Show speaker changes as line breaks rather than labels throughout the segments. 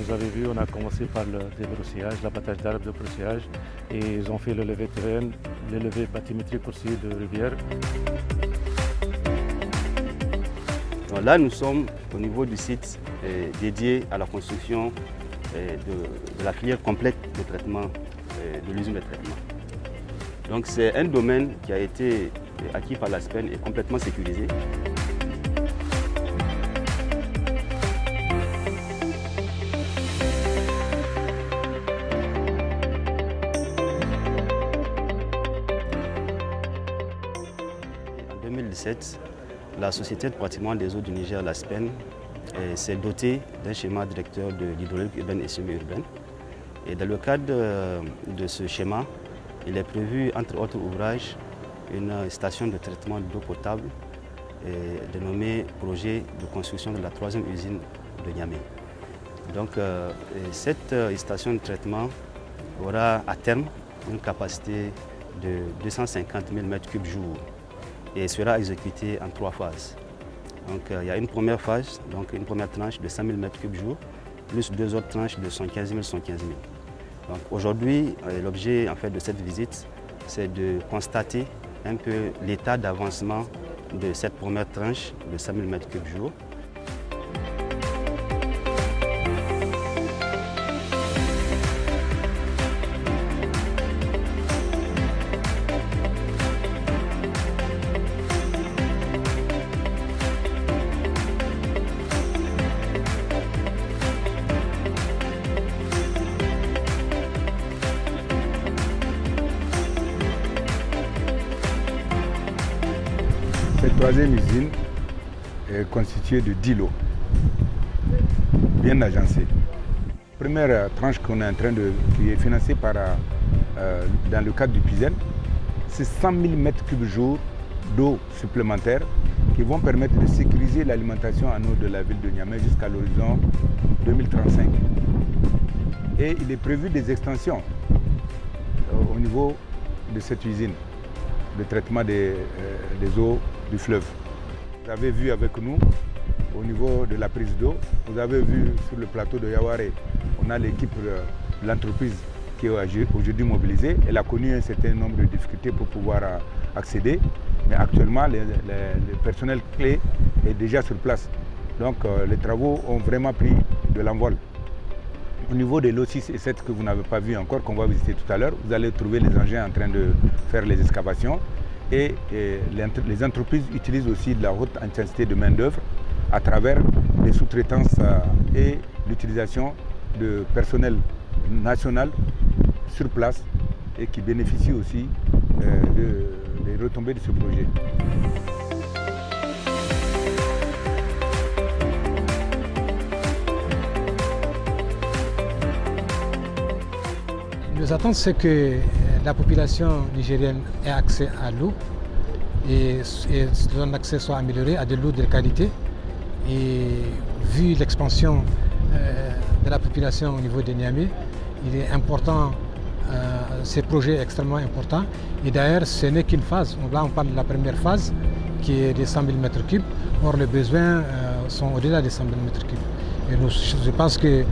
vous avez vu, on a commencé par le débroussaillage, l'abattage d'arbres de broussaillage, et ils ont fait le levé terrain, le levé bathymétrique aussi de rivière.
Donc là, nous sommes au niveau du site dédié à la construction de la filière complète de traitement, de l'usine de traitement. Donc c'est un domaine qui a été acquis par l'ASPEN et complètement sécurisé. En 2017, la Société de pratiquement des eaux du Niger, l'ASPEN, s'est dotée d'un schéma directeur de l'hydraulique urbaine et semi-urbaine. Et dans le cadre de ce schéma, il est prévu, entre autres ouvrages, une station de traitement d'eau potable dénommée projet de construction de la 3e usine de Niamey. Donc cette station de traitement aura à terme une capacité de 250 000 m3 jour et sera exécutée en 3 phases. Donc il y a une première phase, donc une première tranche de 100 000 m3 jour, plus 2 autres tranches de 115 000, 115 000. Donc aujourd'hui, l'objet en fait de cette visite, c'est de constater un peu l'état d'avancement de cette première tranche de 100 000 m3 jour.
Cette 3e usine est constituée de 10 lots, bien agencés. La première tranche qu'on est en train qui est financée dans le cadre du PISEN, c'est 100 000 m3 jour d'eau supplémentaire qui vont permettre de sécuriser l'alimentation en eau de la ville de Niamey jusqu'à l'horizon 2035. Et il est prévu des extensions au niveau de cette usine de traitement des eaux du fleuve. Vous avez vu avec nous au niveau de la prise d'eau, vous avez vu sur le plateau de Yaouré, on a l'équipe de l'entreprise qui est aujourd'hui mobilisée. Elle a connu un certain nombre de difficultés pour pouvoir accéder, mais actuellement le personnel clé est déjà sur place. Donc les travaux ont vraiment pris de l'envol. Au niveau des lots 6 et 7 que vous n'avez pas vu encore, qu'on va visiter tout à l'heure, vous allez trouver les engins en train de faire les excavations. Et les entreprises utilisent aussi de la haute intensité de main-d'œuvre à travers les sous-traitances et l'utilisation de personnel national sur place et qui bénéficient aussi des retombées de ce projet.
Nos attentes, c'est que la population nigérienne ait accès à l'eau et son accès soit amélioré à de l'eau de qualité. Et vu l'expansion de la population au niveau de Niamey, il est important, ce projet est extrêmement important. Et d'ailleurs, ce n'est qu'une phase. Là, on parle de la première phase qui est de 100 000 m3. Or, les besoins sont au-delà des 100 000 m3. Et je pense que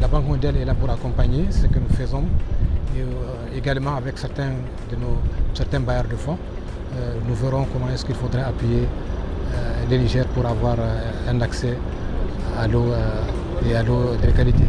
la Banque mondiale est là pour accompagner ce que nous faisons. Et également avec certains bailleurs de fonds, nous verrons comment est-ce qu'il faudrait appuyer le Niger pour avoir un accès à l'eau et à l'eau de qualité.